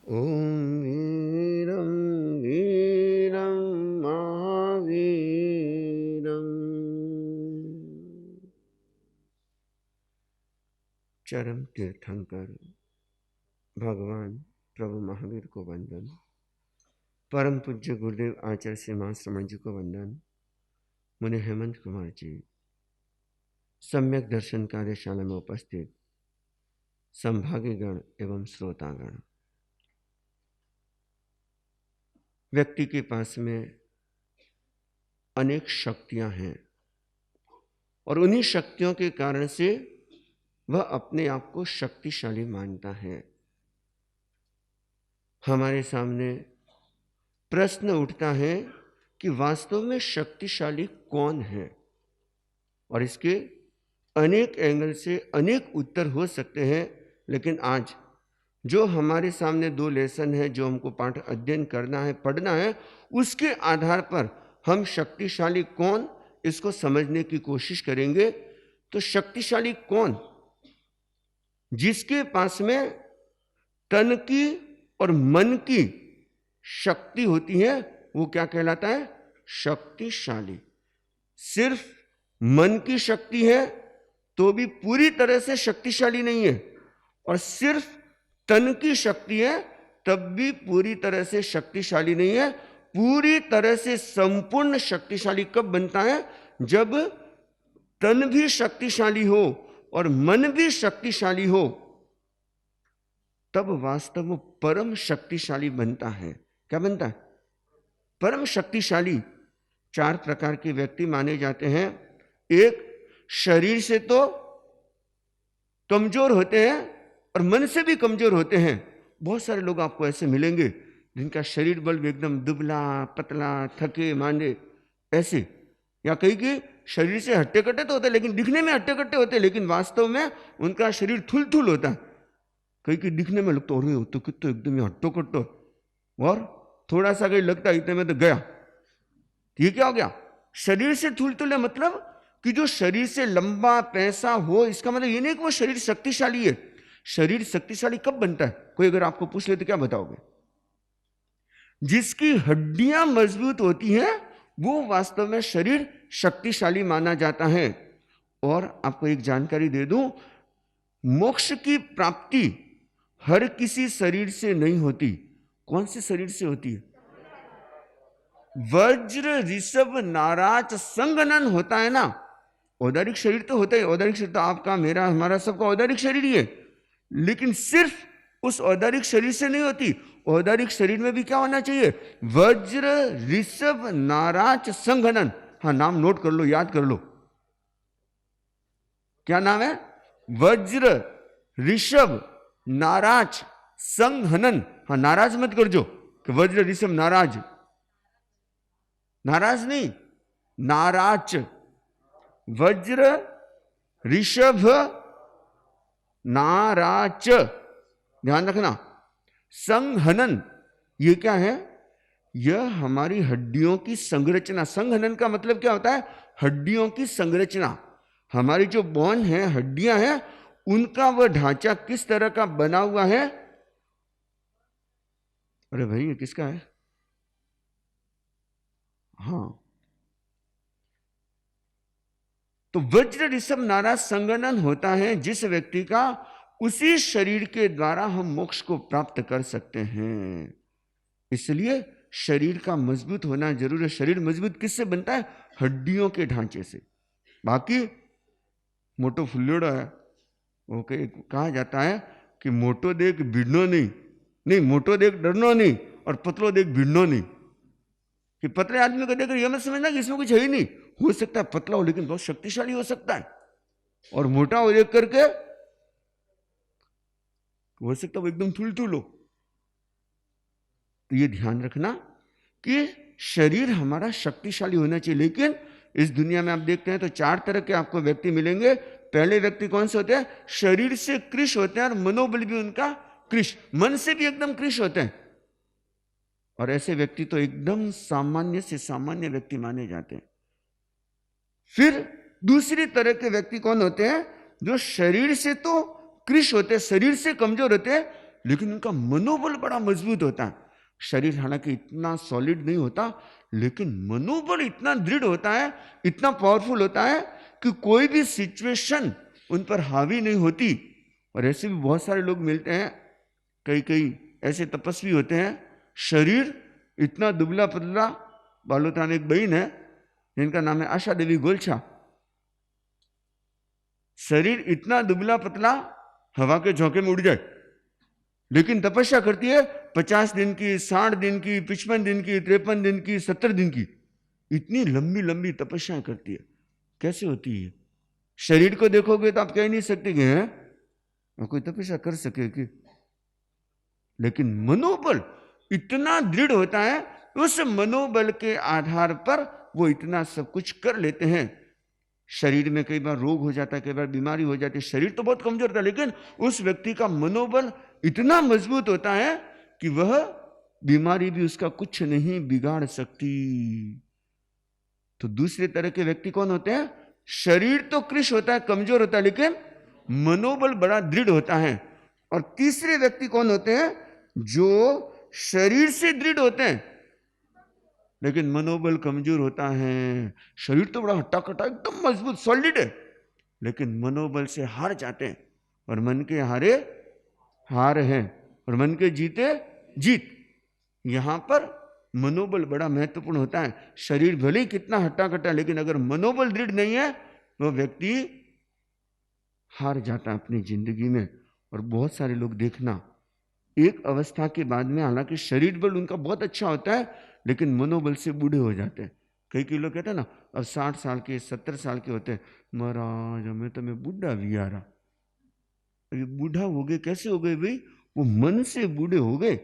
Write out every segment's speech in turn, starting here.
ॐ वीरं वीरं महावीरं। चरम तीर्थंकर भगवान प्रभु महावीर को वंदन। परम पूज्य गुरुदेव आचार्य श्री महाश्रमण जी को वंदन। मुनि हेमंत कुमार जी, सम्यक दर्शन कार्यशाला में उपस्थित संभागीगण एवं श्रोतागण। व्यक्ति के पास में अनेक शक्तियां हैं और उन्हीं शक्तियों के कारण से वह अपने आप को शक्तिशाली मानता है। हमारे सामने प्रश्न उठता है कि वास्तव में शक्तिशाली कौन है, और इसके अनेक एंगल से अनेक उत्तर हो सकते हैं। लेकिन आज जो हमारे सामने दो लेसन है, जो हमको पाठ अध्ययन करना है, पढ़ना है, उसके आधार पर हम शक्तिशाली कौन, इसको समझने की कोशिश करेंगे। तो शक्तिशाली कौन? जिसके पास में तन की और मन की शक्ति होती है, वो क्या कहलाता है? शक्तिशाली। सिर्फ मन की शक्ति है तो भी पूरी तरह से शक्तिशाली नहीं है, और सिर्फ तन की शक्ति है तब भी पूरी तरह से शक्तिशाली नहीं है। पूरी तरह से संपूर्ण शक्तिशाली कब बनता है? जब तन भी शक्तिशाली हो और मन भी शक्तिशाली हो, तब वास्तव में परम शक्तिशाली बनता है। क्या बनता है? परम शक्तिशाली। 4 प्रकार के व्यक्ति माने जाते हैं। एक, शरीर से तो कमजोर होते हैं और मन से भी कमजोर होते हैं। बहुत सारे लोग आपको ऐसे मिलेंगे जिनका शरीर बल एकदम दुबला पतला, थके मांदे, ऐसे। या कहीं के शरीर से हट्टे कट्टे तो होते हैं, लेकिन दिखने में हट्टे कट्टे होते हैं, लेकिन वास्तव में उनका शरीर थुल थुल होता है। कहीं के दिखने में लगता है तो कितना एकदम हट्टो कट्टो, और थोड़ा सा कहीं लगता है इतने में तो गया। ये क्या हो गया? शरीर से थुल थुल है। मतलब कि जो शरीर से लंबा पैसा हो, इसका मतलब ये नहीं कि वो शरीर शक्तिशाली है। शरीर शक्तिशाली कब बनता है? कोई अगर आपको पूछ ले तो क्या बताओगे? जिसकी हड्डियां मजबूत होती हैं वो वास्तव में शरीर शक्तिशाली माना जाता है। और आपको एक जानकारी दे दूं, मोक्ष की प्राप्ति हर किसी शरीर से नहीं होती। कौन से शरीर से होती है? वज्र ऋषभ नाराज संगनन होता है ना। औदारिक शरीर तो होता है, औदारिक शरीर तो आपका, मेरा, हमारा, सबका औदारिक शरीर ही है। लेकिन सिर्फ उस औदारिक शरीर से नहीं होती। औदारिक शरीर में भी क्या होना चाहिए? वज्र ऋषभ नाराज संघनन। हाँ, नाम नोट कर लो, याद कर लो। क्या नाम है? वज्र ऋषभ नाराज संघनन। हाँ, नाराज मत कर जो कि वज्र ऋषभ नाराज, नाराज नहीं, नाराज। वज्र ऋषभ नाराज, ध्यान रखना। संघनन ये क्या है? यह हमारी हड्डियों की संरचना। संघनन का मतलब क्या होता है? हड्डियों की संरचना। हमारी जो बोन है, हड्डियां हैं, उनका वह ढांचा किस तरह का बना हुआ है। अरे भाई, ये किसका है? हाँ, तो वज्र ऋषभ नाराज संगनन होता है जिस व्यक्ति का, उसी शरीर के द्वारा हम मोक्ष को प्राप्त कर सकते हैं। इसलिए शरीर का मजबूत होना जरूरी है। शरीर मजबूत किससे बनता है? हड्डियों के ढांचे से। बाकी मोटो फुल्लोड़ा है, ओके, कहा जाता है कि मोटो देख भिड़नो नहीं, नहीं मोटो देख डरनो नहीं, और पतलो देख भिड़नो नहीं। कि पतले आदमी को देखकर यह मत समझना कि इसमें कुछ है ही नहीं। हो सकता है पतला हो लेकिन बहुत शक्तिशाली हो सकता है, और मोटा हो देख करके हो सकता है वो एकदम थुल थुल हो। तो ये ध्यान रखना कि शरीर हमारा शक्तिशाली होना चाहिए। लेकिन इस दुनिया में आप देखते हैं तो 4 तरह के आपको व्यक्ति मिलेंगे। पहले व्यक्ति कौन से होते हैं? शरीर से कृश होते हैं और मनोबल भी उनका कृश, मन से भी एकदम कृश होते हैं। और ऐसे व्यक्ति तो एकदम सामान्य से सामान्य व्यक्ति माने जाते हैं। फिर दूसरी तरह के व्यक्ति कौन होते हैं? जो शरीर से तो कृश होते हैं, शरीर से कमजोर होते हैं, लेकिन उनका मनोबल बड़ा मजबूत होता है। शरीर हालांकि इतना सॉलिड नहीं होता, लेकिन मनोबल इतना दृढ़ होता है, इतना पावरफुल होता है कि कोई भी सिचुएशन उन पर हावी नहीं होती। और ऐसे भी बहुत सारे लोग मिलते हैं, कई कई ऐसे तपस्वी होते हैं, शरीर इतना दुबला पतला। बालोता में एक बहन है जिनका नाम है आशा देवी गोलछा। शरीर इतना दुबला पतला, हवा के झोंके में उड़ जाए, लेकिन तपस्या करती है 50 दिन की, 60 दिन की, 55 दिन की, 53 दिन की, 70 दिन की। इतनी लंबी लंबी तपस्या करती है। कैसे होती है? शरीर को देखोगे तो आप कह नहीं सकते कि हैं कोई तपस्या कर सके कि, लेकिन मनोबल इतना दृढ़ होता है, उस मनोबल के आधार पर वो इतना सब कुछ कर लेते हैं। शरीर में कई बार रोग हो जाता है, कई बार बीमारी हो जाती है, शरीर तो बहुत कमजोर था, लेकिन उस व्यक्ति का मनोबल इतना मजबूत होता है कि वह बीमारी भी उसका कुछ नहीं बिगाड़ सकती। तो दूसरे तरह के व्यक्ति कौन होते हैं? शरीर तो कृश होता है, कमजोर होता है, लेकिन मनोबल बड़ा दृढ़ होता है। और तीसरे व्यक्ति कौन होते हैं? जो शरीर से दृढ़ होते हैं, लेकिन मनोबल कमजोर होता है। शरीर तो बड़ा हट्टा कट्टा एकदम मजबूत सॉलिड है, लेकिन मनोबल से हार जाते हैं। और मन के हारे हार है, और मन के जीते जीत। यहां पर मनोबल बड़ा महत्वपूर्ण होता है। शरीर भले ही कितना हट्टा कट्टा, लेकिन अगर मनोबल दृढ़ नहीं है, वो व्यक्ति हार जाता है अपनी जिंदगी में। और बहुत सारे लोग देखना, एक अवस्था के बाद में हालांकि शरीर बल उनका बहुत अच्छा होता है, लेकिन मनोबल से बूढ़े हो जाते हैं। कई लोग कहते हैं ना, अब 60 साल के 70 साल के होते हैं, महाराज हमें तो मैं बूढ़ा भी आ रहा। ये बूढ़ा हो गए, कैसे हो गए भाई? वो मन से बूढ़े हो गए।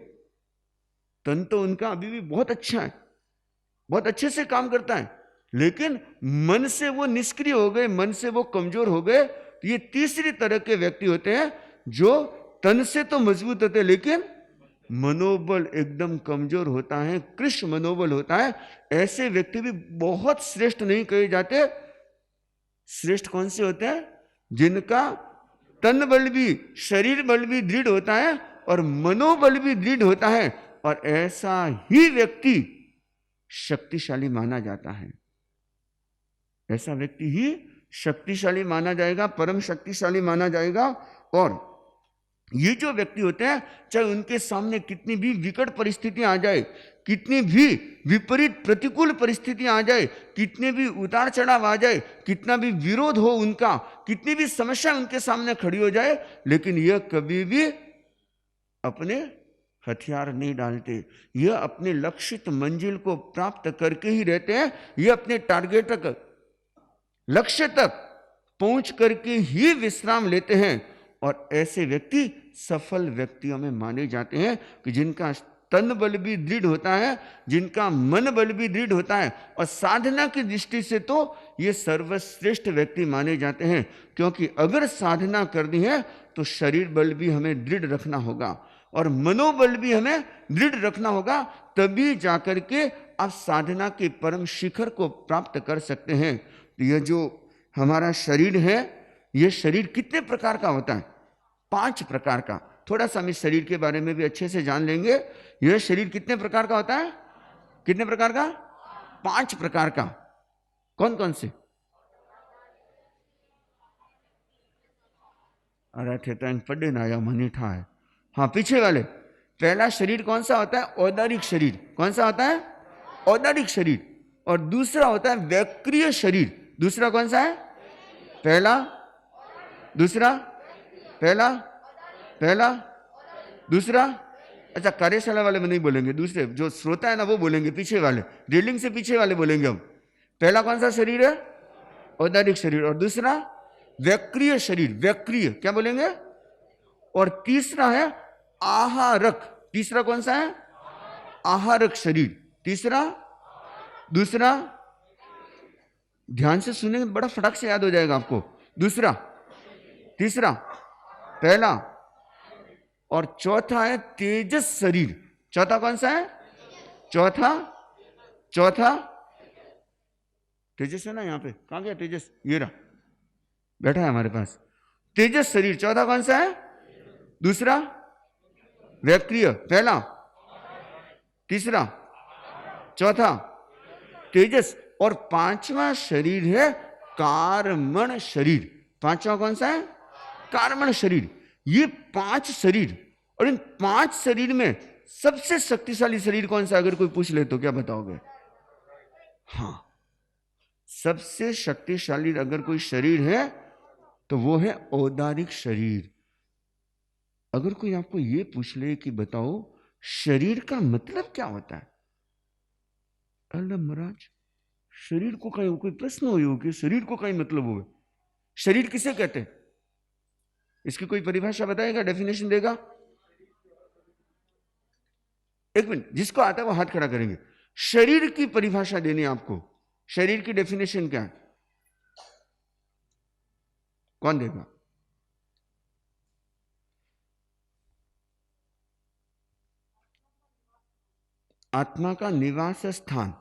तन तो उनका अभी भी बहुत अच्छा है, बहुत अच्छे से काम करता है, लेकिन मन से वो निष्क्रिय हो गए, मन से वो कमजोर हो गए। तो ये तीसरी तरह के व्यक्ति होते हैं, जो तन से तो मजबूत होते हैं, लेकिन मनोबल एकदम कमजोर होता है, कृष्ण मनोबल होता है। ऐसे व्यक्ति भी बहुत श्रेष्ठ नहीं कहे जाते। श्रेष्ठ कौन से होते हैं? जिनका तन बल भी, शरीर बल भी दृढ़ होता है और मनोबल भी दृढ़ होता है। और ऐसा ही व्यक्ति शक्तिशाली माना जाता है। ऐसा व्यक्ति ही शक्तिशाली माना जाएगा, परम शक्तिशाली माना जाएगा। और ये जो व्यक्ति होते हैं, चाहे उनके सामने कितनी भी विकट परिस्थितियां आ जाए, कितनी भी विपरीत प्रतिकूल परिस्थितियां आ जाए, कितने भी उतार चढ़ाव आ जाए, कितना भी विरोध हो उनका, कितनी भी समस्या उनके सामने खड़ी हो जाए, लेकिन यह कभी भी अपने हथियार नहीं डालते। यह अपने लक्षित मंजिल को प्राप्त करके ही रहते हैं। यह अपने टारगेट तक, लक्ष्य तक पहुंच करके ही विश्राम लेते हैं। और ऐसे व्यक्ति सफल व्यक्तियों में माने जाते हैं कि जिनका तन बल भी दृढ़ होता है, जिनका मन बल भी दृढ़ होता है। और साधना की दृष्टि से तो ये सर्वश्रेष्ठ व्यक्ति माने जाते हैं, क्योंकि अगर साधना करनी है तो शरीर बल भी हमें दृढ़ रखना होगा और मनोबल भी हमें दृढ़ रखना होगा, तभी जाकर के आप साधना के परम शिखर को प्राप्त कर सकते हैं। तो यह जो हमारा शरीर है, यह शरीर कितने प्रकार का होता है? 5 प्रकार का। थोड़ा सा हम इस शरीर के बारे में भी अच्छे से जान लेंगे। यह शरीर कितने प्रकार का होता है? कितने प्रकार का? 5 प्रकार का। कौन कौन से? अरे थे पढ़े ना या मनी ठा है। हाँ, पीछे वाले। पहला शरीर कौन सा होता है? औदारिक शरीर। कौन सा होता है? औदारिक शरीर। और दूसरा होता है वैक्रिय शरीर। दूसरा कौन सा है? पहला, दूसरा, पहला, पहला, दूसरा। अच्छा, कार्यशाला वाले में नहीं बोलेंगे, दूसरे जो श्रोता है ना वो बोलेंगे, पीछे वाले, रेलिंग से पीछे वाले बोलेंगे हम। पहला कौन सा शरीर है? औदारिक शरीर। और दूसरा वैक्रिय शरीर। वैक्रिय क्या बोलेंगे? और तीसरा है आहारक। तीसरा कौन सा है? आहारक शरीर। तीसरा, दूसरा, ध्यान से सुनेंगे, बड़ा फटाक से याद हो जाएगा आपको। दूसरा, तीसरा, पहला, और चौथा है तेजस शरीर। चौथा कौन सा है? चौथा, चौथा तेजस है ना यहाँ पे। कहां गया तेजस? ये रहा, बैठा है हमारे पास। तेजस शरीर चौथा कौन सा है? दूसरा, वैक्रिय पहला, तीसरा, चौथा तेजस, और पांचवा शरीर है कार्मण शरीर। पांचवा कौन सा है? कार्मण शरीर। ये 5 शरीर, और इन 5 शरीर में सबसे शक्तिशाली शरीर कौन सा? अगर कोई पूछ ले तो क्या बताओगे? हाँ, सबसे शक्तिशाली अगर कोई शरीर है तो वो है औदारिक शरीर। अगर कोई आपको ये पूछ ले कि बताओ शरीर का मतलब क्या होता है, अल्लाह महाराज शरीर को कहीं कोई प्रश्न हो कि शरीर को कहीं मतलब हो, शरीर किसे कहते हैं? इसकी कोई परिभाषा बताएगा, डेफिनेशन देगा? एक मिनट, जिसको आता है वो हाथ खड़ा करेंगे। शरीर की परिभाषा देनी आपको, शरीर की डेफिनेशन क्या है? कौन देगा? आत्मा का निवास स्थान।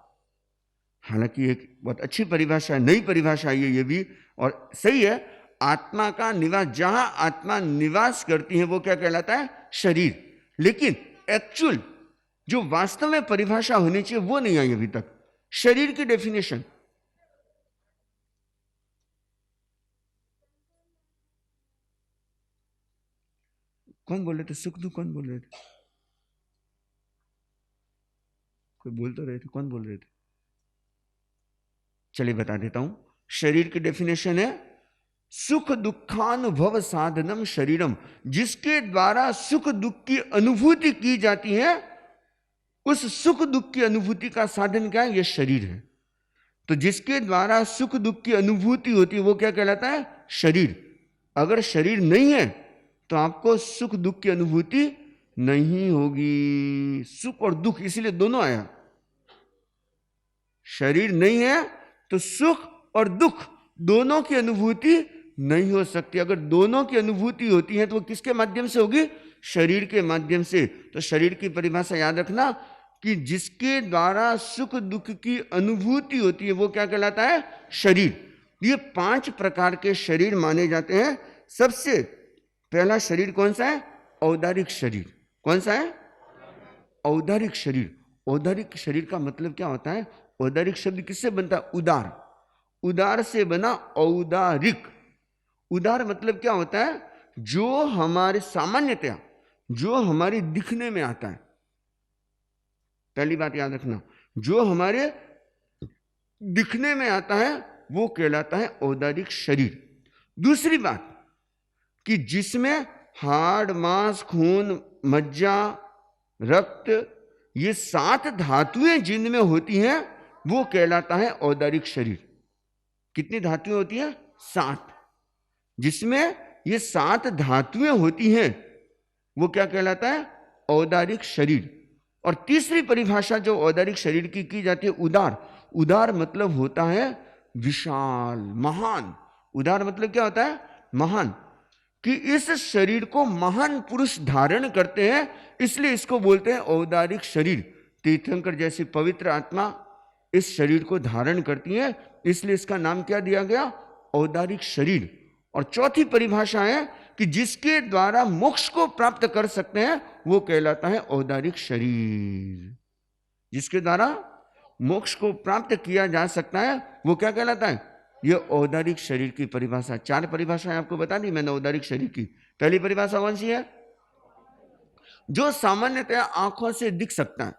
हालांकि एक बहुत अच्छी परिभाषा है, नई परिभाषा है ये भी, और सही है। आत्मा का निवास, जहां आत्मा निवास करती है वो क्या कहलाता है? शरीर। लेकिन एक्चुअल जो वास्तव में परिभाषा होनी चाहिए वो नहीं आई अभी तक। शरीर की डेफिनेशन कौन बोल रहे थे? सुख दुख कौन बोल रहे थे? कोई बोल तो रहे थे, कौन बोल रहे थे? चलिए बता देता हूं। शरीर की डेफिनेशन है सुख दुखानुभव साधनम शरीरम। जिसके द्वारा सुख दुख की अनुभूति की जाती है, उस सुख दुख की अनुभूति का साधन क्या है? यह शरीर है। तो जिसके द्वारा सुख दुख की अनुभूति होती है वो क्या कहलाता है? शरीर। अगर शरीर नहीं है तो आपको सुख दुख की अनुभूति नहीं होगी। सुख और दुख इसीलिए दोनों आया। शरीर नहीं है तो सुख और दुख दोनों की अनुभूति नहीं हो सकती। अगर दोनों की अनुभूति होती है तो वो किसके माध्यम से होगी? शरीर के माध्यम से। तो शरीर की परिभाषा याद रखना कि जिसके द्वारा सुख दुख की अनुभूति होती है वो क्या कहलाता है? शरीर। ये 5 प्रकार के शरीर माने जाते हैं। सबसे पहला शरीर कौन सा है? औदारिक शरीर। कौन सा है? औदारिक शरीर। औदारिक शरीर का मतलब क्या होता है? औदारिक शब्द किससे बनता है? उदार। उदार से बना औदारिक। उदार मतलब क्या होता है? जो हमारे सामान्यतया जो हमारे दिखने में आता है। पहली बात याद रखना, जो हमारे दिखने में आता है वो कहलाता है औदारिक शरीर। दूसरी बात कि जिसमें हाड़ मांस खून मज्जा रक्त ये 7 धातुएं जिनमें होती हैं वो कहलाता है औदारिक शरीर। कितनी धातुएं होती हैं? 7। जिसमें ये 7 धातुएं होती हैं वो क्या कहलाता है? औदारिक शरीर। और तीसरी परिभाषा जो औदारिक शरीर की जाती है उदार। उदार मतलब होता है विशाल, महान। उदार मतलब क्या होता है? महान। कि इस शरीर को महान पुरुष धारण करते हैं, इसलिए इसको बोलते हैं औदारिक शरीर। तीर्थंकर जैसी पवित्र आत्मा इस शरीर को धारण करती है, इसलिए इसका नाम क्या दिया गया? औदारिक शरीर। और चौथी परिभाषा है कि जिसके द्वारा मोक्ष को प्राप्त कर सकते हैं वो कहलाता है औदारिक शरीर। जिसके द्वारा मोक्ष को प्राप्त किया जा सकता है वो क्या कहलाता है? ये औदारिक शरीर की परिभाषा। 4 परिभाषाएं आपको बता दी मैंने औदारिक शरीर की। पहली परिभाषा कौन सी है? जो सामान्यतया आंखों से दिख सकता है।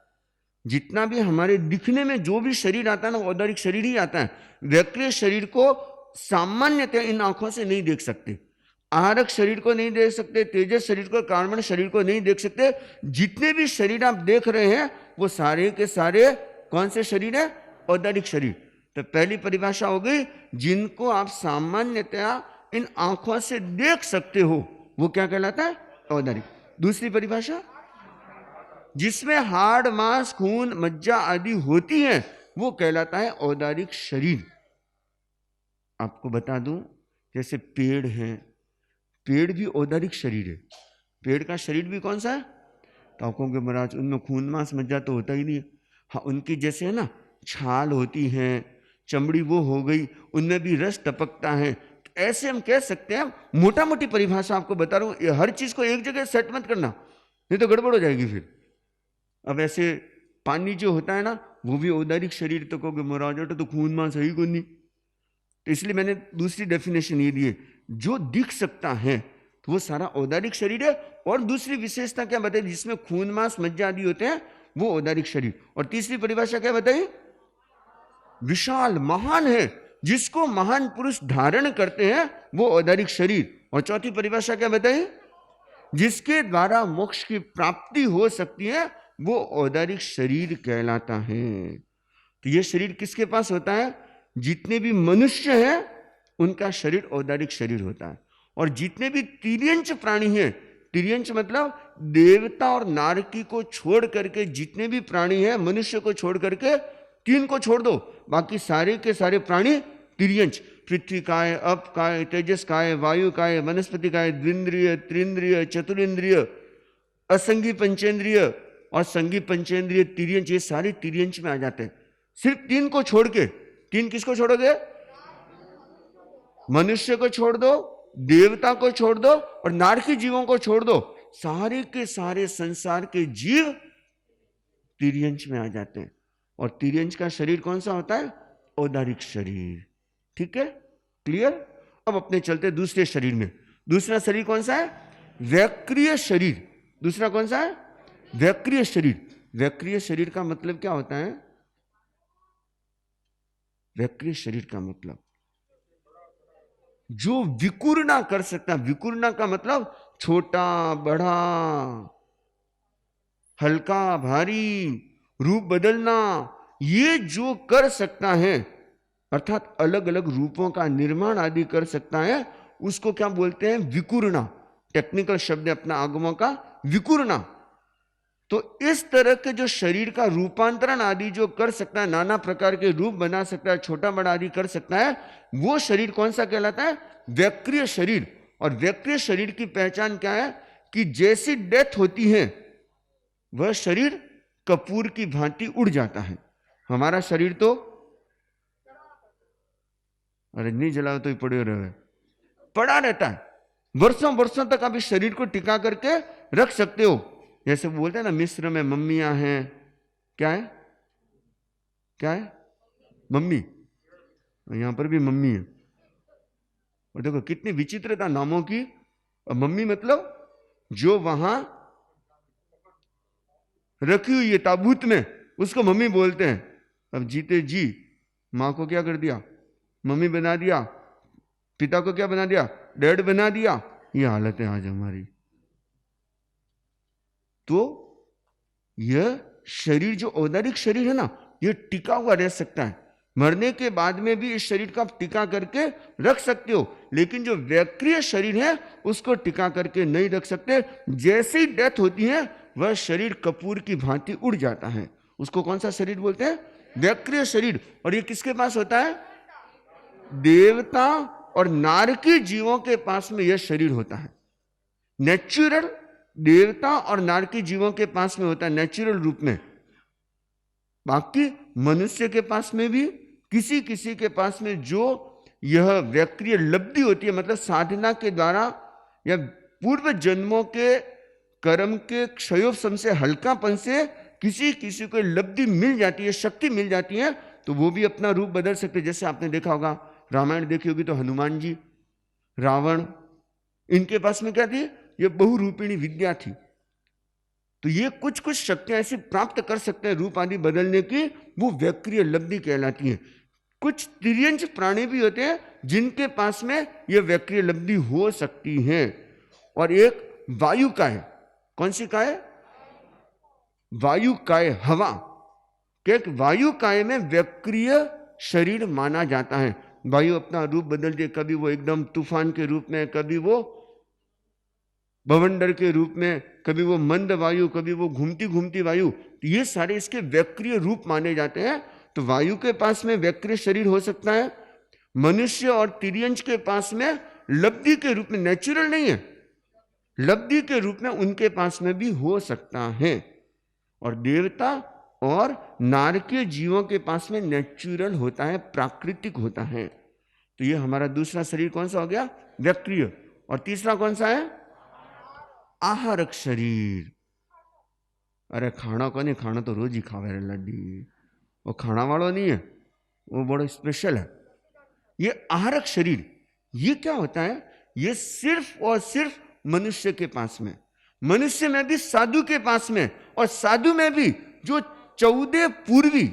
जितना भी हमारे दिखने में जो भी शरीर आता है ना, औदारिक शरीर ही आता है। वैक्रिय शरीर को सामान्यतः इन आंखों से नहीं देख सकते। आहारक शरीर को नहीं देख सकते, तेजस शरीर को, कार्मण शरीर को नहीं देख सकते। जितने भी शरीर आप देख रहे हैं वो सारे के सारे कौन से शरीर है? औदारिक शरीर। तो पहली परिभाषा हो गई, जिनको आप सामान्यतया इन आंखों से देख सकते हो वो क्या कहलाता है? औदारिक। दूसरी परिभाषा, जिसमें हाड़ मांस खून मज्जा आदि होती है वो कहलाता है औदारिक शरीर। आपको बता दूं, जैसे पेड़ है, पेड़ भी औदारिक शरीर है। पेड़ का शरीर भी कौन सा है? तो आप कहोगे महाराज उनमें खून मांस मज्जा तो होता ही नहीं है। हाँ, उनकी जैसे है ना छाल होती है, चमड़ी वो हो गई, उनमें भी रस टपकता है। ऐसे हम कह सकते हैं। मोटा मोटी परिभाषा आपको बता रहा हूं, हर चीज को एक जगह सेट मत करना। नहीं तो गड़बड़ हो जाएगी फिर। अब ऐसे पानी जो होता है ना, वो भी औदारिक शरीर, तो कहोगे महाराज तो खून मांस है ही कोई नहीं। तो इसलिए मैंने दूसरी डेफिनेशन ये दी है, जो दिख सकता है तो वो सारा औदारिक शरीर है। और दूसरी विशेषता क्या बताई, जिसमें खून मांस मज्जा आदि होते हैं, वो औदारिक शरीर। और तीसरी परिभाषा क्या बताई, विशाल महान है, जिसको महान पुरुष धारण करते हैं वो औदारिक शरीर। और चौथी परिभाषा क्या बताई, जिसके द्वारा मोक्ष की प्राप्ति हो सकती है वो औदारिक शरीर कहलाता है। तो ये शरीर किसके पास होता है, जितने भी मनुष्य हैं उनका शरीर औदारिक शरीर होता है। और जितने भी तिर्यंच प्राणी हैं, तिर्यंच मतलब देवता और नारकी को छोड़ करके जितने भी प्राणी हैं, मनुष्य को छोड़ करके, तीन को छोड़ दो, बाकी सारे के सारे प्राणी तिर्यंच, पृथ्वी काय, अप काय, तेजस काय, वायु काय, वनस्पति काय, द्विंद्रिय, त्रिंद्रिय, चतुरिंद्रिय, असंगी पंचेंद्रिय और संगी पंचेंद्रिय, तिर्यंच, ये सारे तिर्यंच में आ जाते हैं। सिर्फ तीन को छोड़ के, तीन किसको छोड़ोगे, मनुष्य को छोड़ दो, देवता को छोड़ दो और नारकी जीवों को छोड़ दो, सारे के सारे संसार के जीव तिर्यंच में आ जाते हैं। और तिर्यंच का शरीर कौन सा होता है, औदारिक शरीर। ठीक है, क्लियर। अब अपने चलते दूसरे शरीर में। दूसरा शरीर कौन सा है, वैक्रिय शरीर। दूसरा कौन सा है, वैक्रिय शरीर। वैक्रिय शरीर का मतलब क्या होता है, वैक्रिय शरीर का मतलब जो विकुर्णा कर सकता है। विकुर्णा का मतलब छोटा बड़ा, हल्का भारी, रूप बदलना, ये जो कर सकता है, अर्थात अलग अलग रूपों का निर्माण आदि कर सकता है, उसको क्या बोलते हैं, विकुर्णा। टेक्निकल शब्द है अपना आगमों का, विकुर्णा। तो इस तरह के जो शरीर का रूपांतरण आदि जो कर सकता है, नाना प्रकार के रूप बना सकता है, छोटा बड़ा आदि कर सकता है, वो शरीर कौन सा कहलाता है, वैक्रिय शरीर। और वैक्रिय शरीर की पहचान क्या है, कि जैसी डेथ होती है वह शरीर कपूर की भांति उड़ जाता है। हमारा शरीर तो, अरे नहीं जलाओ तो ही पड़े रहे, पड़ा रहता है, वर्षों वर्षों तक आप इस शरीर को टिका करके रख सकते हो। जैसे बोलते हैं ना, मिस्र में मम्मियां हैं, क्या है, क्या है, मम्मी, यहां पर भी मम्मी है। और देखो कितनी विचित्रता नामों की। और मम्मी मतलब जो वहां रखी हुई है ताबूत में, उसको मम्मी बोलते हैं। अब जीते जी मां को क्या कर दिया, मम्मी बना दिया, पिता को क्या बना दिया, डैड बना दिया। ये हालत है आज हमारी। तो यह शरीर जो औदारिक शरीर है ना, ये टिका हुआ रह सकता है, मरने के बाद में भी इस शरीर का टिका करके रख सकते हो। लेकिन जो वैक्रिय शरीर है उसको टिका करके नहीं रख सकते। जैसे ही डेथ होती है वह शरीर कपूर की भांति उड़ जाता है। उसको कौन सा शरीर बोलते हैं, वैक्रिय शरीर। और ये किसके पास होता है, देवता और नारकी जीवों के पास में यह शरीर होता है। नेचुरल देवता और नारकी जीवों के पास में होता है, नेचुरल रूप में। बाकी मनुष्य के पास में भी किसी किसी के पास में जो यह वैक्रिय लब्धि होती है, मतलब साधना के द्वारा या पूर्व जन्मों के कर्म के क्षयोपशम से, हल्कापन से किसी किसी को लब्धि मिल जाती है, शक्ति मिल जाती है, तो वो भी अपना रूप बदल सकते। जैसे आपने देखा होगा, रामायण देखी होगी तो हनुमान जी, रावण, इनके पास में क्या थी, ये बहुरूपिणी विद्या थी। तो ये कुछ कुछ शक्तियां ऐसी प्राप्त कर सकते हैं रूप आदि बदलने की, वो वैक्रिय लब्धि कहलाती है। कुछ तिर्यंच प्राणी भी होते हैं जिनके पास में ये वैक्रिय लब्धि हो सकती है। और एक वायु का है, कौन सी काय, वायु काय, हवा के वायु काय में वैक्रिय शरीर माना जाता है। वायु अपना रूप बदलती है, कभी वो एकदम तूफान के रूप में, कभी वो भवंडर के रूप में, कभी वो मंद वायु, कभी वो घूमती घूमती वायु। तो ये सारे इसके वैक्रिय रूप माने जाते हैं। तो वायु के पास में वैक्रिय शरीर हो सकता है, मनुष्य और तिर्यंच के पास में लब्धि के रूप में, नेचुरल नहीं है, लब्धि के रूप में उनके पास में भी हो सकता है। और देवता और नारकीय जीवों के पास में नेचुरल होता है, प्राकृतिक होता है। तो ये हमारा दूसरा शरीर कौन सा हो गया, वैक्रिय। और तीसरा कौन सा है, आहारक शरीर। अरे खाना को नहीं, खाना तो रोज ही खावे रे लड्डी, वो खाना वालों नहीं है, वो बड़ा स्पेशल है। ये आहारक शरीर, ये क्या होता है? ये सिर्फ और सिर्फ मनुष्य के पास में, मनुष्य में भी साधु के पास में, और साधु में भी जो 14 पूर्वी,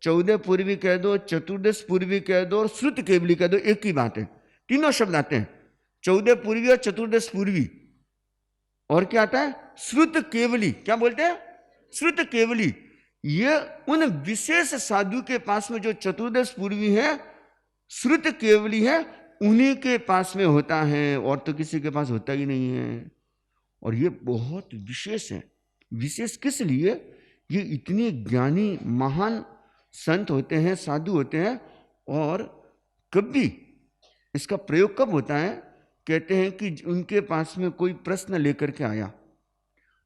14 पूर्वी कह दो, चतुर्दश पूर्वी कह दो और श्रुत केवली कह दो, एक ही बात है, तीनों शब्द आते हैं, 14 पूर्वी और चतुर्दश पूर्वी। और क्या आता है? श्रुत केवली। क्या बोलते हैं? श्रुत केवली। ये उन विशेष साधु के पास में जो चतुर्दश पूर्वी है, श्रुत केवली है, उन्हीं के पास में होता है, और तो किसी के पास होता ही नहीं है। और ये बहुत विशेष है। विशेष किस लिए? ये इतने ज्ञानी महान संत होते हैं, साधु होते हैं, और कभी इसका प्रयोग कब होता है? कहते हैं कि उनके पास में कोई प्रश्न लेकर के आया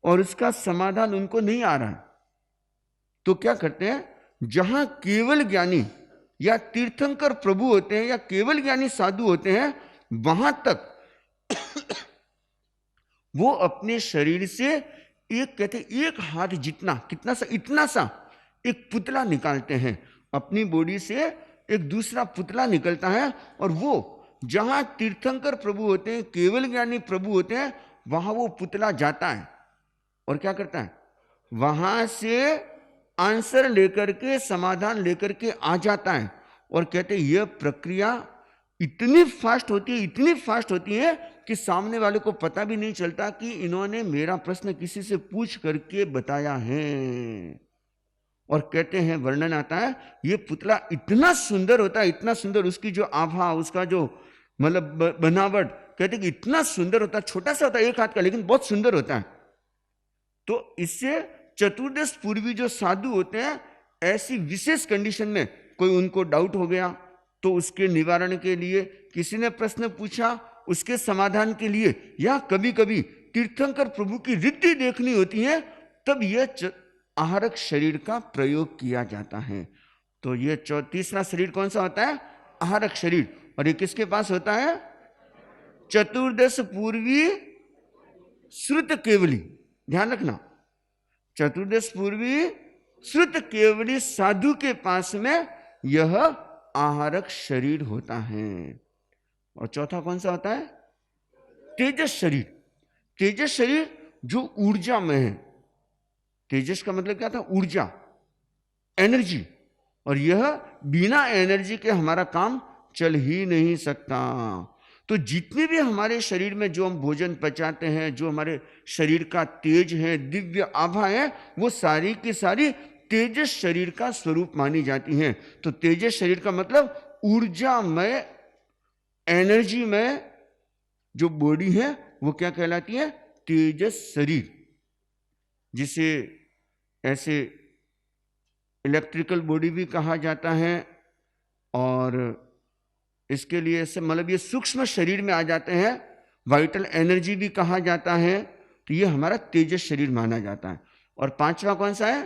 और उसका समाधान उनको नहीं आ रहा है, तो क्या करते हैं? जहां केवल ज्ञानी या तीर्थंकर प्रभु होते हैं या केवल ज्ञानी साधु होते हैं, वहां तक वो अपने शरीर से एक, कहते एक हाथ जितना, कितना सा, इतना सा एक पुतला निकालते हैं। अपनी बॉडी से एक दूसरा पुतला निकलता है, और वो जहां तीर्थंकर प्रभु होते हैं, केवल ज्ञानी प्रभु होते हैं, वहां वो पुतला जाता है और क्या करता है? वहां से आंसर लेकर के, समाधान लेकर के आ जाता है। और कहते हैं यह प्रक्रिया इतनी फास्ट होती है, इतनी फास्ट होती है कि सामने वाले को पता भी नहीं चलता कि इन्होंने मेरा प्रश्न किसी से पूछ करके बताया है। और कहते हैं, वर्णन आता है, ये पुतला इतना सुंदर होता है, इतना सुंदर, उसकी जो आभा, उसका जो मतलब बनावट, कहते हैं कि इतना सुंदर होता है, छोटा सा होता है, एक हाथ का, लेकिन बहुत सुंदर होता है। तो इससे चतुर्दश पूर्वी जो साधु होते हैं, ऐसी विशेष कंडीशन में कोई उनको डाउट हो गया तो उसके निवारण के लिए किसी ने प्रश्न पूछा, उसके समाधान के लिए, या कभी कभी तीर्थंकर प्रभु की रिद्धि देखनी होती है, तब यह आहारक शरीर का प्रयोग किया जाता है। तो यह तीसरा शरीर कौन सा होता है? आहारक शरीर। और ये किसके पास होता है? चतुर्दश पूर्वी श्रुत केवली। ध्यान रखना, चतुर्दश पूर्वी श्रुत केवली साधु के पास में यह आहारक शरीर होता है। और चौथा कौन सा होता है? तेजस शरीर। तेजस शरीर जो ऊर्जा में है। तेजस का मतलब क्या था? ऊर्जा, एनर्जी। और यह बिना एनर्जी के हमारा काम चल ही नहीं सकता। तो जितने भी हमारे शरीर में जो हम भोजन पचाते हैं, जो हमारे शरीर का तेज है, दिव्य आभा है, वो सारी की सारी तेजस शरीर का स्वरूप मानी जाती हैं। तो तेजस शरीर का मतलब ऊर्जा में, एनर्जी में जो बॉडी है वो क्या कहलाती है? तेजस शरीर। जिसे ऐसे इलेक्ट्रिकल बॉडी भी कहा जाता है, और इसके लिए ऐसे मतलब ये सूक्ष्म शरीर में आ जाते हैं, वाइटल एनर्जी भी कहा जाता है। तो ये हमारा तेजस शरीर माना जाता है। और पांचवा कौन सा है?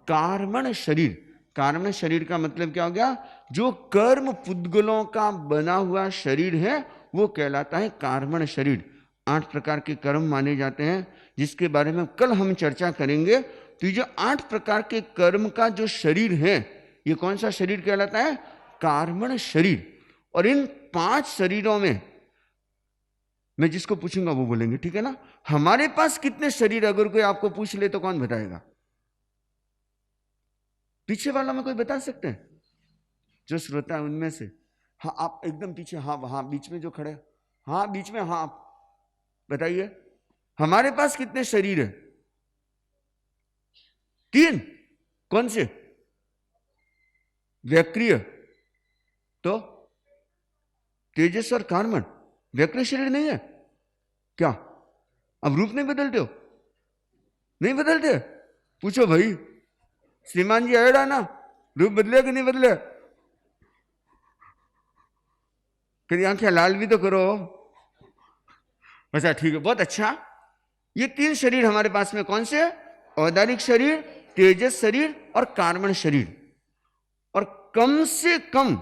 कार्मण शरीर। कार्मण शरीर का मतलब क्या हो गया? जो कर्म पुद्गलों का बना हुआ शरीर है वो कहलाता है कार्मण शरीर। 8 प्रकार के कर्म माने जाते हैं, जिसके बारे में कल हम चर्चा करेंगे। तो ये जो 8 प्रकार के कर्म का जो शरीर है, ये कौन सा शरीर कहलाता है? कार्मण शरीर। और इन 5 शरीरों में मैं जिसको पूछूंगा वो बोलेंगे, ठीक है ना? हमारे पास कितने शरीर, अगर कोई आपको पूछ ले तो कौन बताएगा? पीछे वाला में कोई बता सकते हैं? जो श्रोता है उनमें से। हाँ, आप एकदम पीछे, हाँ वहां बीच में जो खड़े, हाँ बीच में, हाँ आप बताइए, हमारे पास कितने शरीर है? 3। कौन से? व्याक्रिय, तो तेजस और कार्मण। व्याक्रिय शरीर नहीं है क्या? अब रूप नहीं बदलते हो? नहीं बदलते? पूछो भाई, श्रीमान जी आएगा ना, रूप बदले कि नहीं बदले? कभी आंखें लाल भी तो करो। अच्छा ठीक है, बहुत अच्छा। ये 3 शरीर हमारे पास में कौन से? औदारिक शरीर, तेजस शरीर और कार्मण शरीर। और कम से कम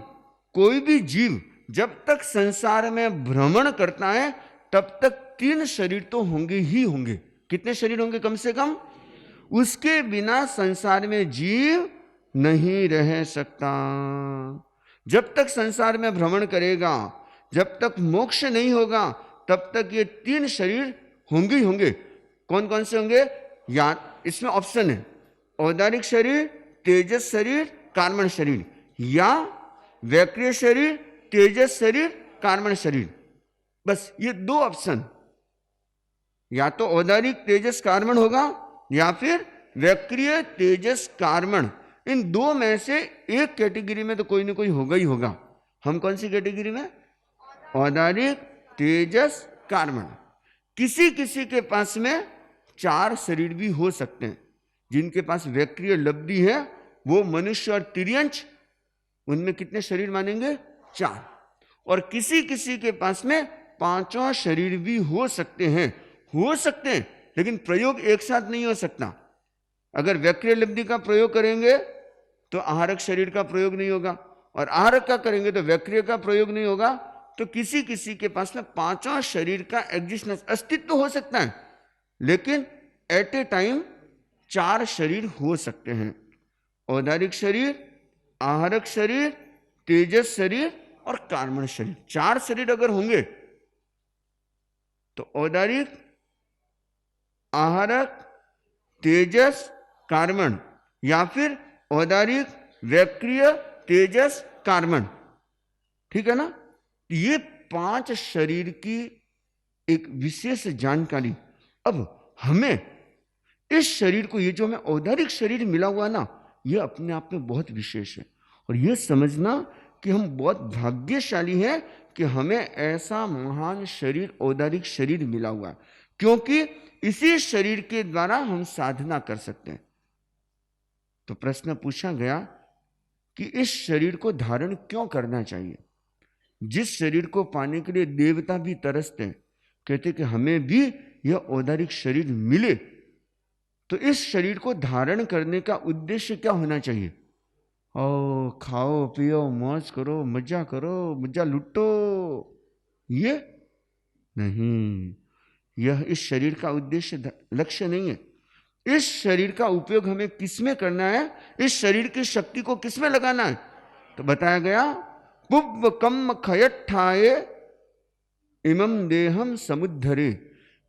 कोई भी जीव जब तक संसार में भ्रमण करता है तब तक 3 शरीर तो होंगे ही होंगे। कितने शरीर होंगे? कम से कम। उसके बिना संसार में जीव नहीं रह सकता। जब तक संसार में भ्रमण करेगा, जब तक मोक्ष नहीं होगा, तब तक ये तीन शरीर होंगे ही होंगे। कौन कौन से होंगे? या इसमें ऑप्शन है, औदारिक शरीर, तेजस शरीर, कार्मण शरीर, या वैक्रिय शरीर, तेजस शरीर, कार्मण शरीर। बस ये दो ऑप्शन, या तो औदारिक तेजस कार्मण होगा या फिर वैक्रिय तेजस कार्मण। इन दो में से एक कैटेगरी में तो कोई ना कोई होगा ही होगा। हम कौन सी कैटेगरी में? औदारिक तेजस कार्मण। किसी किसी के पास में चार शरीर भी हो सकते हैं। जिनके पास वैक्रिय लब्धि है वो मनुष्य और तिर्यंच, उनमें कितने शरीर मानेंगे? चार। और किसी किसी के पास में पांचों शरीर भी हो सकते हैं, लेकिन प्रयोग एक साथ नहीं हो सकता। अगर वैक्रिय लब्धि का प्रयोग करेंगे तो आहारक शरीर का प्रयोग नहीं होगा, और आहारक का करेंगे तो वैक्रिय का प्रयोग नहीं होगा। तो किसी किसी के पास में पांचों शरीर का एग्जिस्टेंस, अस्तित्व हो सकता है, लेकिन एट ए टाइम चार शरीर हो सकते हैं। औदारिक शरीर, आहारक शरीर, तेजस शरीर और कार्मण शरीर। चार शरीर अगर होंगे तो औदारिक, आहारक, तेजस, कार्मण, या फिर औदारिक, वैक्रिय, तेजस, कार्मण। ठीक है ना? ये पांच शरीर की एक विशेष जानकारी। अब हमें इस शरीर को, ये जो हमें औदारिक शरीर मिला हुआ ना, ये अपने आप में बहुत विशेष है। और ये समझना कि हम बहुत भाग्यशाली हैं कि हमें ऐसा महान शरीर, औदारिक शरीर मिला हुआ है, क्योंकि इसी शरीर के द्वारा हम साधना कर सकते हैं। तो प्रश्न पूछा गया कि इस शरीर को धारण क्यों करना चाहिए? जिस शरीर को पाने के लिए देवता भी तरसते हैं, कहते कि हमें भी यह औदारिक शरीर मिले। तो इस शरीर को धारण करने का उद्देश्य क्या होना चाहिए? ओ, खाओ पियो, मौज करो, मजा लुटो, ये नहीं। यह इस शरीर का उद्देश्य, लक्ष्य नहीं है। इस शरीर का उपयोग हमें किसमें करना है? इस शरीर की शक्ति को किसमें लगाना है? तो बताया गया, पुब्ब कम खयट्ठाये इमं देहम समुद्धरे।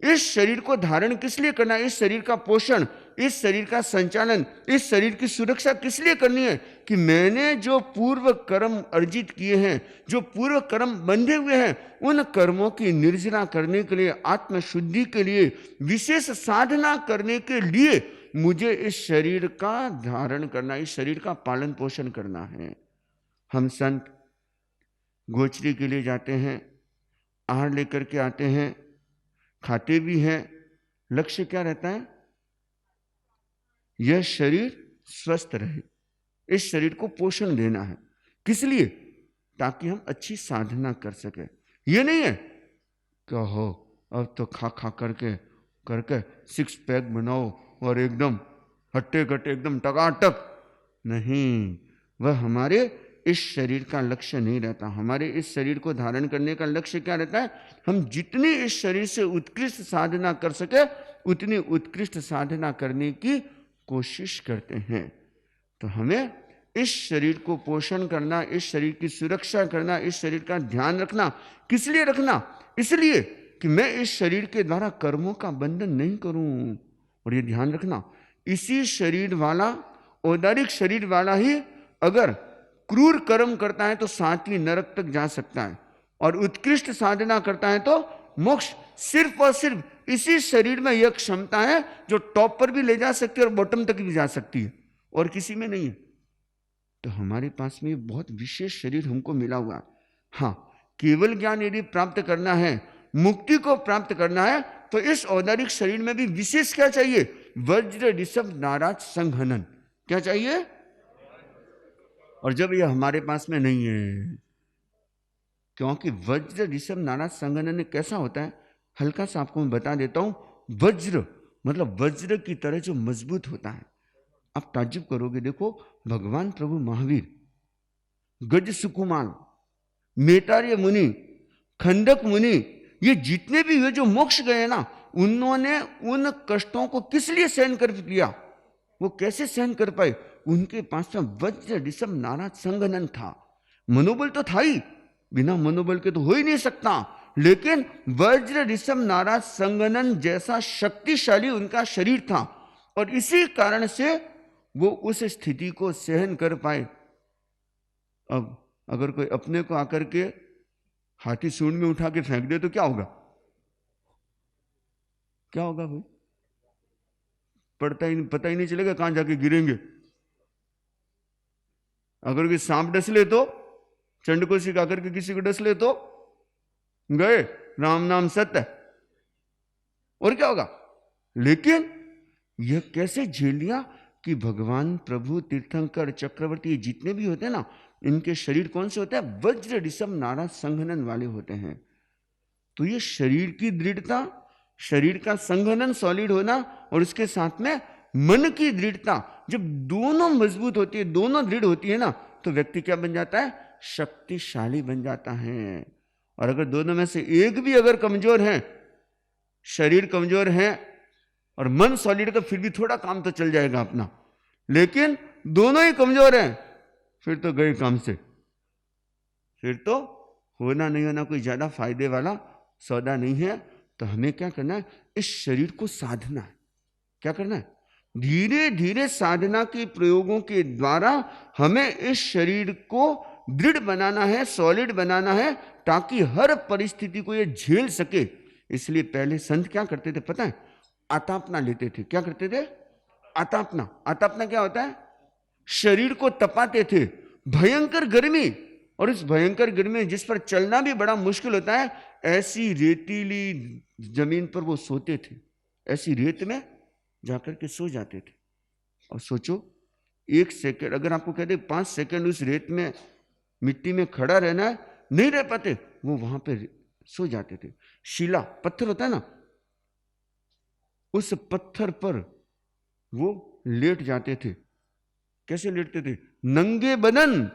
इस शरीर को धारण किस लिए करना है? इस शरीर का पोषण, इस शरीर का संचालन, इस शरीर की सुरक्षा किस लिए करनी है? कि मैंने जो पूर्व कर्म अर्जित किए हैं, जो पूर्व कर्म बंधे हुए हैं, उन कर्मों की निर्जरा करने के लिए, आत्मशुद्धि के लिए, विशेष साधना करने के लिए मुझे इस शरीर का धारण करना, इस शरीर का पालन पोषण करना है। हम संत गोचरी के लिए जाते हैं, आहार लेकर के आते हैं, खाते भी हैं। लक्ष्य क्या रहता है? यह शरीर स्वस्थ रहे, इस शरीर को पोषण देना है। किस लिए? ताकि हम अच्छी साधना कर सके। ये नहीं है कहो अब तो खा खा करके सिक्स पैक बनाओ और एकदम हट्टे कट्टे, एकदम टकाटक। नहीं, वह हमारे इस शरीर का लक्ष्य नहीं रहता। हमारे इस शरीर को धारण करने का लक्ष्य क्या रहता है? हम जितनी इस शरीर से उत्कृष्ट साधना कर सके उतनी उत्कृष्ट साधना करने की कोशिश करते हैं। तो हमें इस शरीर को पोषण करना, इस शरीर की सुरक्षा करना, इस शरीर का ध्यान रखना। किस लिए रखना? इसलिए कि मैं इस शरीर के द्वारा कर्मों का बंधन नहीं करूं। और ये ध्यान रखना, इसी शरीर वाला, औदारिक शरीर वाला ही अगर क्रूर कर्म करता है तो सातवीं नरक तक जा सकता है, और उत्कृष्ट साधना करता है तो मोक्ष। सिर्फ और सिर्फ इसी शरीर में यह क्षमता है जो टॉप पर भी ले जा सकती है और बॉटम तक भी जा सकती है, और किसी में नहीं है। तो हमारे पास में बहुत विशेष शरीर हमको मिला हुआ है। हाँ, केवल ज्ञान यदि प्राप्त करना है, मुक्ति को प्राप्त करना है, तो इस औदारिक शरीर में भी विशेष क्या चाहिए? वज्र ऋषभ नाराज संघनन। क्या चाहिए? और जब यह हमारे पास में नहीं है, क्योंकि वज्र ऋषभ नाराज संघनन कैसा होता है, हल्का सा आपको मैं बता देता हूं। वज्र मतलब वज्र की तरह जो मजबूत होता है। आप ताज्जुब करोगे, देखो भगवान प्रभु महावीर, गज सुकुमार, मेटार्य मुनि, खंडक मुनि, ये जितने भी हुए जो मोक्ष गए ना, उन्होंने उन कष्टों को किस लिए सहन कर लिया? वो कैसे सहन कर पाए? उनके पास में वज्र ऋषभ नाराज संघनन था। मनोबल तो था ही, बिना मनोबल के तो हो ही नहीं सकता, लेकिन वज्र ऋषभ नाराज संघनन जैसा शक्तिशाली उनका शरीर था, और इसी कारण से वो उस स्थिति को सहन कर पाए। अब अगर कोई अपने को आकर के हाथी सूंड में उठा के फेंक दे तो क्या होगा? क्या होगा भाई? पता ही नहीं चलेगा कहां जाके गिरेंगे। अगर कोई सांप डस ले तो, चंड को सिखा करके किसी को डस ले तो गए, राम नाम सत्य, और क्या होगा? लेकिन यह कैसे झेल लिया कि भगवान, प्रभु, तीर्थंकर, चक्रवर्ती, जितने भी होते हैं ना, इनके शरीर कौन से होते हैं? वज्र ऋषभ नाराज संघनन वाले होते हैं। तो ये शरीर की दृढ़ता, शरीर का संघनन, सॉलिड होना, और उसके साथ में मन की दृढ़ता, जब दोनों मजबूत होती है, दोनों दृढ़ होती है ना, तो व्यक्ति क्या बन जाता है? शक्तिशाली बन जाता है। और अगर दोनों में से एक भी अगर कमजोर है, शरीर कमजोर है और मन सॉलिड, तो फिर भी थोड़ा काम तो चल जाएगा अपना, लेकिन दोनों ही कमजोर हैं, फिर तो गए काम से, फिर तो होना नहीं होना कोई ज्यादा फायदे वाला सौदा नहीं है। तो हमें क्या करना है? इस शरीर को साधना है। क्या करना है? धीरे धीरे साधना के प्रयोगों के द्वारा हमें इस शरीर को दृढ़ बनाना है, सॉलिड बनाना है, ताकि हर परिस्थिति को ये झेल सके। इसलिए पहले संत क्या करते थे पता है? आतापना लेते थे। क्या करते थे? आतापना। आतापना क्या होता है? शरीर को तपाते थे। भयंकर गर्मी, और इस भयंकर गर्मी में जिस पर चलना भी बड़ा मुश्किल होता है, ऐसी रेतीली जमीन पर वो सोते थे। ऐसी रेत में जाकर के सो जाते थे। और सोचो, 1 सेकंड अगर आपको कहते 5 सेकंड उस रेत में, मिट्टी में खड़ा रहना है, नहीं रह पाते, वो वहां पे सो जाते थे। शिला, पत्थर होता है ना, उस पत्थर पर वो लेट जाते थे। कैसे लेटते थे? नंगे बदन।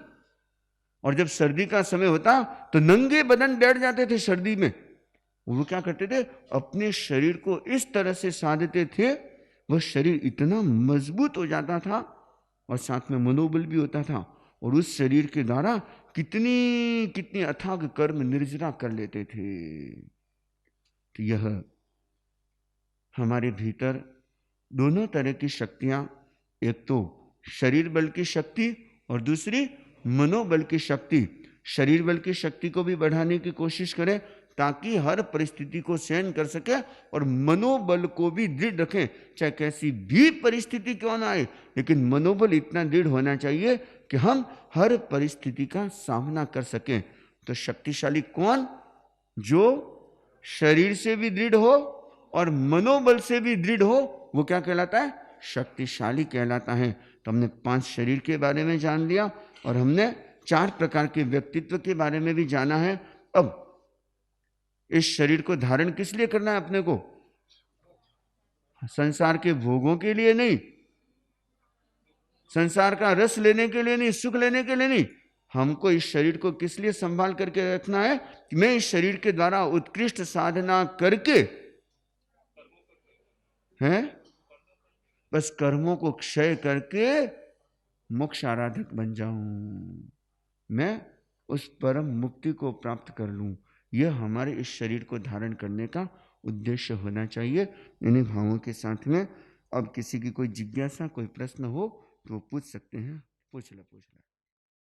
और जब सर्दी का समय होता तो नंगे बदन बैठ जाते थे सर्दी में। वो क्या करते थे? अपने शरीर को इस तरह से साधते थे, वह शरीर इतना मजबूत हो जाता था, और साथ में मनोबल भी होता था, और उस शरीर के द्वारा कितनी कितनी अथाग कर्म निर्जरा कर लेते थे। तो यह हमारे भीतर दोनों तरह की शक्तियां, एक तो शरीर बल की शक्ति और दूसरी मनोबल की शक्ति। शरीर बल की शक्ति को भी बढ़ाने की कोशिश करें ताकि हर परिस्थिति को सहन कर सके, और मनोबल को भी दृढ़ रखें, चाहे कैसी भी परिस्थिति क्यों ना आए, लेकिन मनोबल इतना दृढ़ होना चाहिए कि हम हर परिस्थिति का सामना कर सकें। तो शक्तिशाली कौन? जो शरीर से भी दृढ़ हो और मनोबल से भी दृढ़ हो, वो क्या कहलाता है? शक्तिशाली कहलाता है। तो हमने 5 शरीर के बारे में जान लिया, और हमने 4 प्रकार के व्यक्तित्व के बारे में भी जाना है। अब इस शरीर को धारण किस लिए करना है अपने को? संसार के भोगों के लिए नहीं, संसार का रस लेने के लिए नहीं, सुख लेने के लिए नहीं। हमको इस शरीर को किस लिए संभाल करके रखना है? कि मैं इस शरीर के द्वारा उत्कृष्ट साधना करके हैं, बस कर्मों को क्षय करके मोक्ष आराधक बन जाऊं, मैं उस परम मुक्ति को प्राप्त कर लूं। यह हमारे इस शरीर को धारण करने का उद्देश्य होना चाहिए। इन्हीं भावों के साथ में अब किसी की कोई जिज्ञासा, कोई प्रश्न हो तो वो पूछ सकते हैं। पूछ ला।